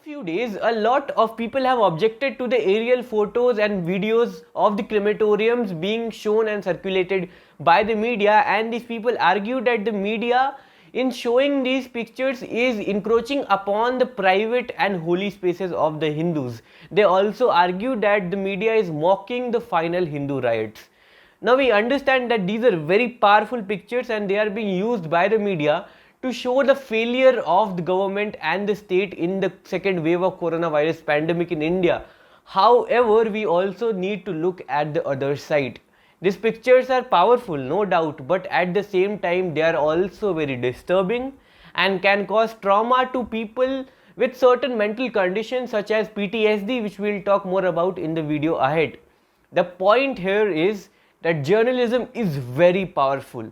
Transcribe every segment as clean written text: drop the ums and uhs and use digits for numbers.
Few days, a lot of people have objected to the aerial photos and videos of the crematoriums being shown and circulated by the media, and these people argue that the media in showing these pictures is encroaching upon the private and holy spaces of the Hindus. They also argue that the media is mocking the final Hindu riots. Now we understand that these are very powerful pictures and they are being used by the media to show the failure of the government and the state in the second wave of coronavirus pandemic in India. However, we also need to look at the other side. These pictures are powerful, no doubt, but at the same time they are also very disturbing and can cause trauma to people with certain mental conditions such as PTSD, which we will talk more about in the video ahead. The point here is that journalism is very powerful,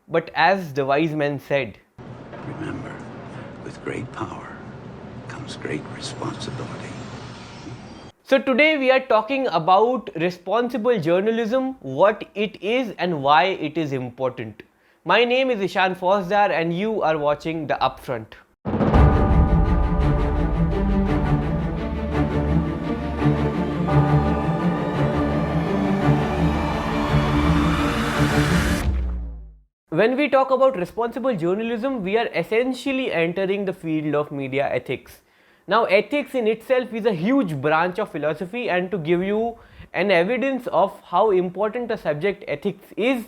but as the wise man said, remember, with great power comes great responsibility. So today we are talking about responsible journalism, what it is and why it is important. My name is Ishan Fauzdar and you are watching The Upfront. When we talk about responsible journalism, we are essentially entering the field of media ethics. Now, ethics in itself is a huge branch of philosophy, and to give you an evidence of how important a subject ethics is,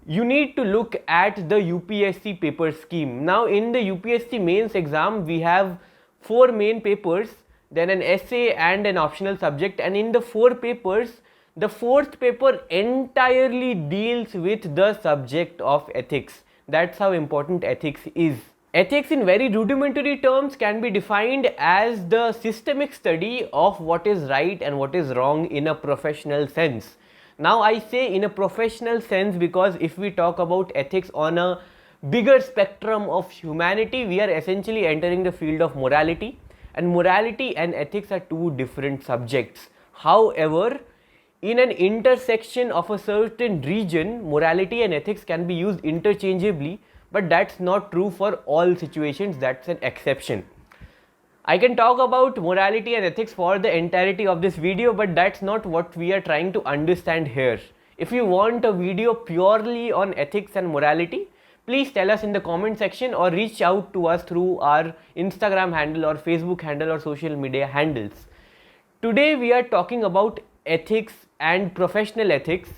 you need to look at the UPSC paper scheme. Now, in the UPSC mains exam, we have 4 main papers, then an essay and an optional subject, and in the 4 papers, the 4th paper entirely deals with the subject of ethics. That's how important ethics is. Ethics in very rudimentary terms can be defined as the systemic study of what is right and what is wrong in a professional sense. Now I say in a professional sense because if we talk about ethics on a bigger spectrum of humanity, we are essentially entering the field of morality, and morality and ethics are 2 different subjects. However, in an intersection of a certain region, morality and ethics can be used interchangeably, but that's not true for all situations, that's an exception. I can talk about morality and ethics for the entirety of this video, but that's not what we are trying to understand here. If you want a video purely on ethics and morality, please tell us in the comment section or reach out to us through our Instagram handle or Facebook handle or social media handles. Today we are talking about ethics and professional ethics,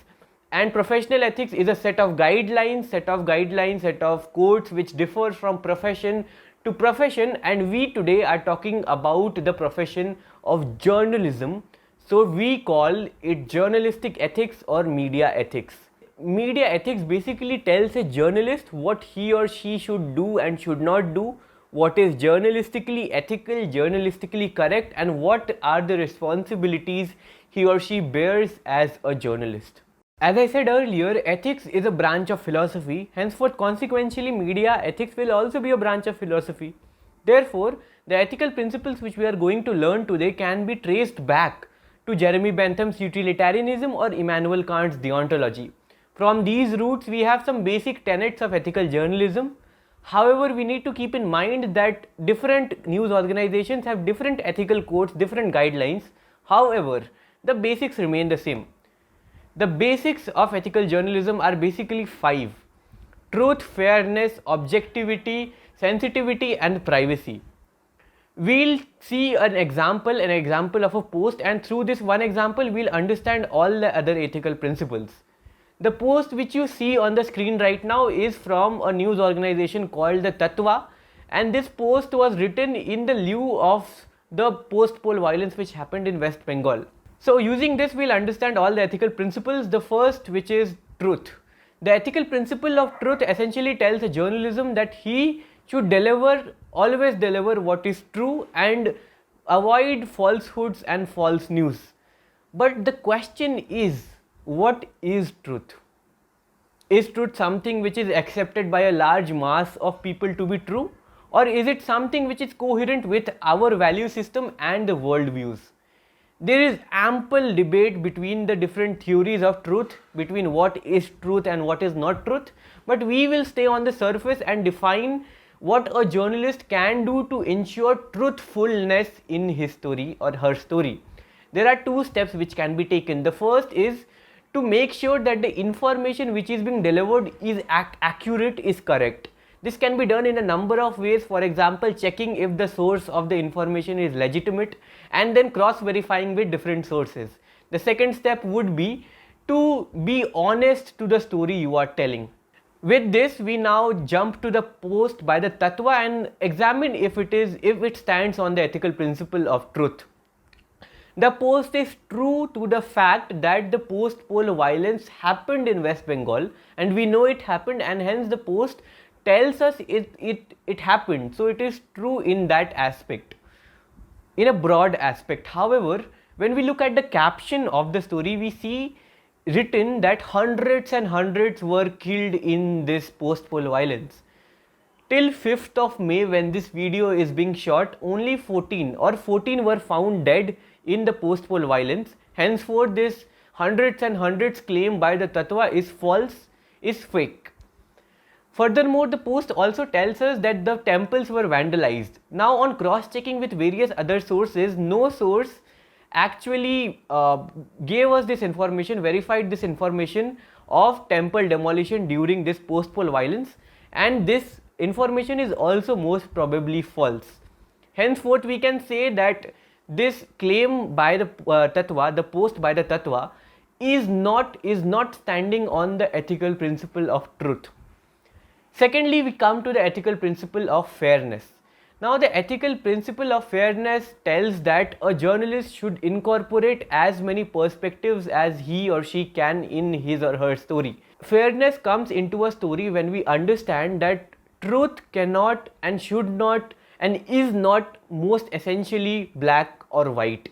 and professional ethics is a set of guidelines, set of codes which differ from profession to profession, and we today are talking about the profession of journalism, so we call it journalistic ethics or media ethics. Media ethics basically tells a journalist what he or she should do and should not do, what is journalistically ethical, journalistically correct, and what are the responsibilities he or she bears as a journalist. As I said earlier, ethics is a branch of philosophy, henceforth consequentially media ethics will also be a branch of philosophy. Therefore, the ethical principles which we are going to learn today can be traced back to Jeremy Bentham's utilitarianism or Immanuel Kant's deontology. From these roots, we have some basic tenets of ethical journalism. However, we need to keep in mind that different news organizations have different ethical codes, different guidelines. However, the basics remain the same. The basics of ethical journalism are basically 5: truth, fairness, objectivity, sensitivity, and privacy. We'll see an example of a post, and through this one example, we'll understand all the other ethical principles. The post which you see on the screen right now is from a news organization called the Tatva, and this post was written in the lieu of the post-poll violence which happened in West Bengal. So using this, we'll understand all the ethical principles. The first, which is truth. The ethical principle of truth essentially tells a journalism that he should always deliver what is true and avoid falsehoods and false news. But the question is, what is truth? Is truth something which is accepted by a large mass of people to be true? Or is it something which is coherent with our value system and the world views? There is ample debate between the different theories of truth, between what is truth and what is not truth, but we will stay on the surface and define what a journalist can do to ensure truthfulness in his story or her story. There are two steps which can be taken. The first is to make sure that the information which is being delivered is accurate, is correct. This can be done in a number of ways. For example, checking if the source of the information is legitimate and then cross-verifying with different sources. The second step would be to be honest to the story you are telling. With this, we now jump to the post by the Tattva and examine if it stands on the ethical principle of truth. The post is true to the fact that the post-poll violence happened in West Bengal, and we know it happened, and hence the post tells us it happened. So it is true in that aspect, in a broad aspect. However, when we look at the caption of the story, we see written that hundreds and hundreds were killed in this post-poll violence. Till 5th of May, when this video is being shot, only 14 were found dead in the post-poll violence. Henceforth, this hundreds and hundreds claim by the Tattva is false, is fake. Furthermore, the post also tells us that the temples were vandalized. Now, on cross-checking with various other sources, no source actually gave us this information, verified this information of temple demolition during this post-poll violence, and this information is also most probably false. Henceforth, we can say that this claim by the Tattva, the post by the Tattva, is not standing on the ethical principle of truth. Secondly, we come to the ethical principle of fairness. Now, the ethical principle of fairness tells that a journalist should incorporate as many perspectives as he or she can in his or her story. Fairness comes into a story when we understand that truth cannot and should not and is not most essentially black or white.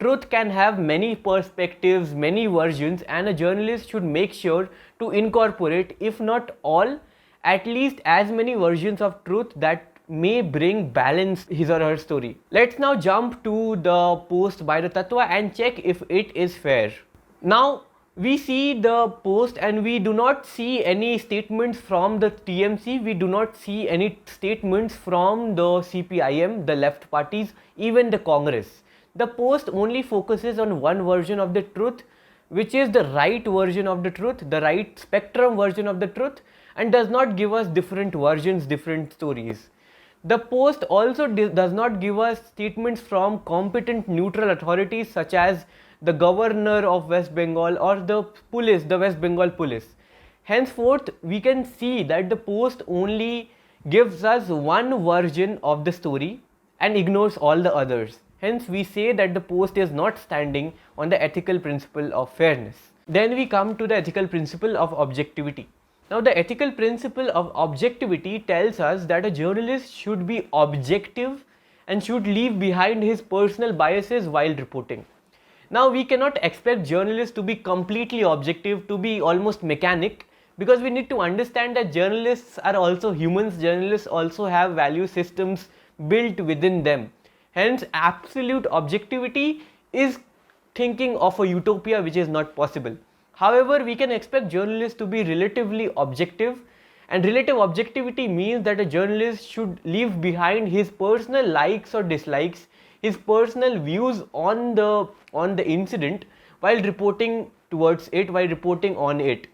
Truth can have many perspectives, many versions, and a journalist should make sure to incorporate, if not all, at least as many versions of truth that may bring balance his or her story. Let's now jump to the post by the Tattva and check if it is fair. Now, we see the post and we do not see any statements from the TMC, we do not see any statements from the CPIM, the left parties, even the Congress. The post only focuses on one version of the truth, which is the right version of the truth, the right spectrum version of the truth, and does not give us different versions, different stories. The post also does not give us statements from competent neutral authorities such as the governor of West Bengal or the police, the West Bengal police. Henceforth, we can see that the post only gives us one version of the story and ignores all the others. Hence, we say that the post is not standing on the ethical principle of fairness. Then we come to the ethical principle of objectivity. Now, the ethical principle of objectivity tells us that a journalist should be objective and should leave behind his personal biases while reporting. Now, we cannot expect journalists to be completely objective, to be almost mechanic, because we need to understand that journalists are also humans, journalists also have value systems built within them. Hence, absolute objectivity is thinking of a utopia which is not possible. However, we can expect journalists to be relatively objective, and relative objectivity means that a journalist should leave behind his personal likes or dislikes, his personal views on the incident while reporting towards it, while reporting on it.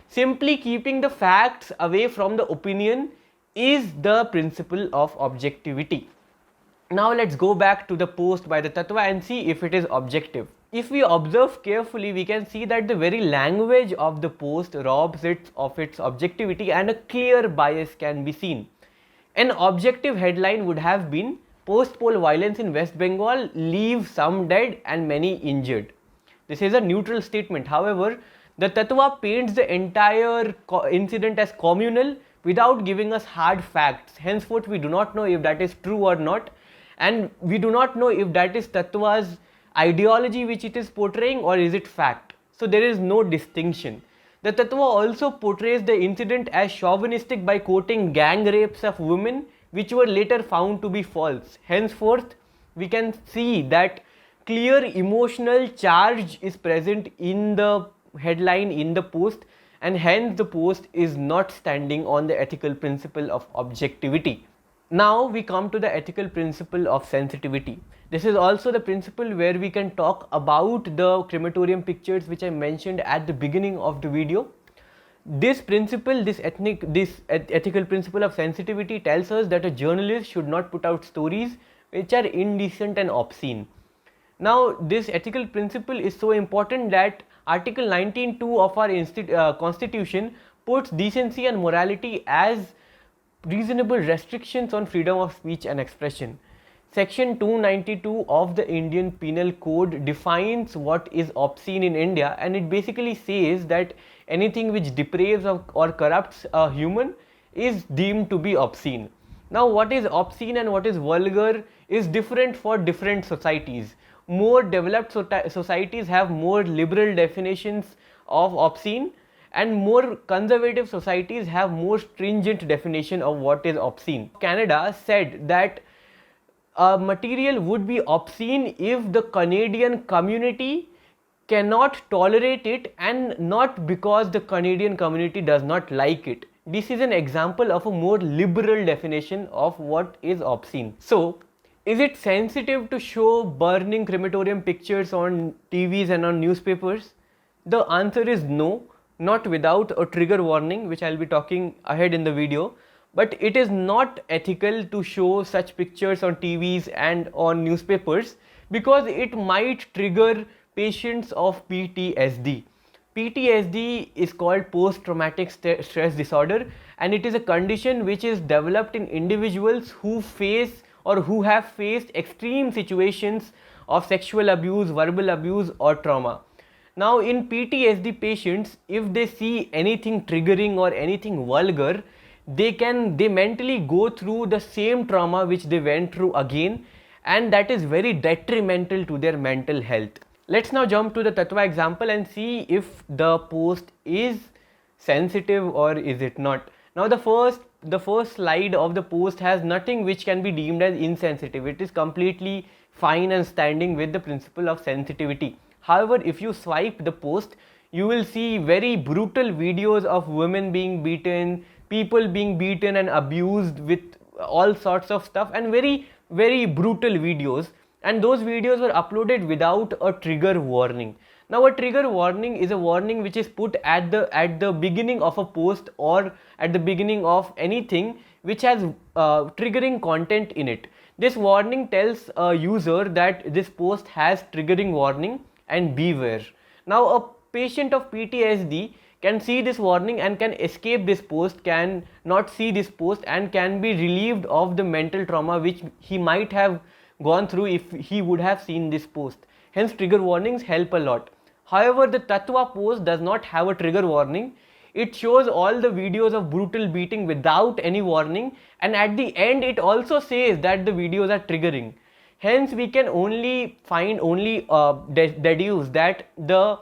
Simply keeping the facts away from the opinion is the principle of objectivity. Now let's go back to the post by the Tattva and see if it is objective. If we observe carefully, we can see that the very language of the post robs it of its objectivity and a clear bias can be seen. An objective headline would have been post-poll violence in West Bengal leave some dead and many injured. This is a neutral statement. However, the Tattva paints the entire incident as communal without giving us hard facts. Henceforth, we do not know if that is true or not, and we do not know if that is Tattva's ideology which it is portraying or is it fact. So there is no distinction. The Tattva also portrays the incident as chauvinistic by quoting gang rapes of women which were later found to be false. Henceforth, we can see that clear emotional charge is present in the headline, in the post, and hence the post is not standing on the ethical principle of objectivity. Now we come to the ethical principle of sensitivity. This is also the principle where we can talk about the crematorium pictures which I mentioned at the beginning of the video. This principle, this ethical principle of sensitivity tells us that a journalist should not put out stories which are indecent and obscene. Now this ethical principle is so important that Article 19(2) of our constitution puts decency and morality as reasonable restrictions on freedom of speech and expression. Section 292 of the Indian Penal Code defines what is obscene in India, and it basically says that anything which depraves or corrupts a human is deemed to be obscene. Now what is obscene and what is vulgar is different for different societies. More developed societies have more liberal definitions of obscene, and more conservative societies have more stringent definition of what is obscene. Canada said that material would be obscene if the Canadian community cannot tolerate it, and not because the Canadian community does not like it. This is an example of a more liberal definition of what is obscene. So, is it sensitive to show burning crematorium pictures on TVs and on newspapers? The answer is no, not without a trigger warning, which I'll be talking ahead in the video. But it is not ethical to show such pictures on TVs and on newspapers because it might trigger patients of PTSD. PTSD is called post-traumatic stress disorder, and it is a condition which is developed in individuals who face or who have faced extreme situations of sexual abuse, verbal abuse or trauma. Now in PTSD patients, if they see anything triggering or anything vulgar, they mentally go through the same trauma which they went through again, and that is very detrimental to their mental health. Let's now jump to the Tatva example and see if the post is sensitive or is it not. Now the first slide of the post has nothing which can be deemed as insensitive. It is completely fine and standing with the principle of sensitivity. However, if you swipe the post, you will see very brutal videos of women being beaten, people being beaten and abused with all sorts of stuff, and very, very brutal videos. And those videos were uploaded without a trigger warning. Now a trigger warning is a warning which is put at the beginning of a post or at the beginning of anything which has triggering content in it. This warning tells a user that this post has triggering warning and beware. Now a patient of PTSD can see this warning and can escape this post, can not see this post, and can be relieved of the mental trauma which he might have gone through if he would have seen this post. Hence trigger warnings help a lot. However, the Tatva post does not have a trigger warning. It shows all the videos of brutal beating without any warning, and at the end it also says that the videos are triggering. Hence we can deduce that the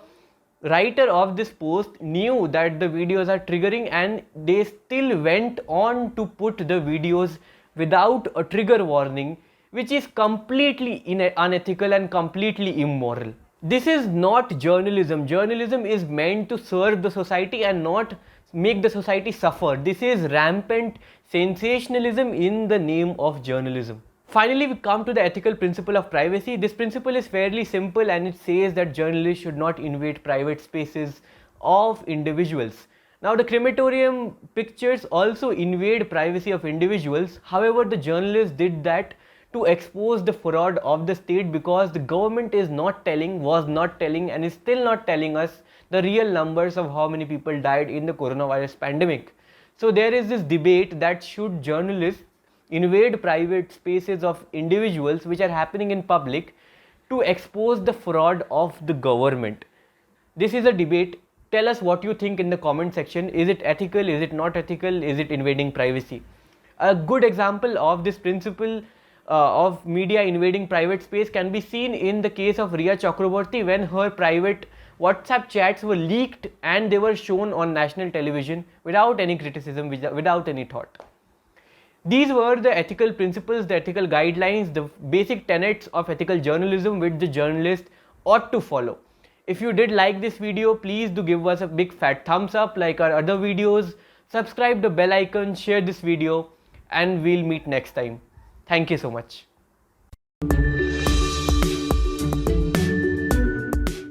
writer of this post knew that the videos are triggering, and they still went on to put the videos without a trigger warning, which is completely unethical and completely immoral. This is not journalism. Journalism is meant to serve the society and not make the society suffer. This is rampant sensationalism in the name of journalism. Finally, we come to the ethical principle of privacy. This principle is fairly simple, and it says that journalists should not invade private spaces of individuals. Now, the crematorium pictures also invade privacy of individuals. However, the journalists did that to expose the fraud of the state, because the government is not telling, was not telling, and is still not telling us the real numbers of how many people died in the coronavirus pandemic. So there is this debate that should journalists invade private spaces of individuals which are happening in public to expose the fraud of the government. This is a debate. Tell us what you think in the comment section. Is it ethical? Is it not ethical? Is it invading privacy? A good example of this principle of media invading private space can be seen in the case of Riya Chakraborty, when her private WhatsApp chats were leaked and they were shown on national television without any criticism, without any thought. These were the ethical principles, the ethical guidelines, the basic tenets of ethical journalism which the journalist ought to follow. If you did like this video, please do give us a big fat thumbs up like our other videos, subscribe the bell icon, share this video, and we'll meet next time. Thank you so much.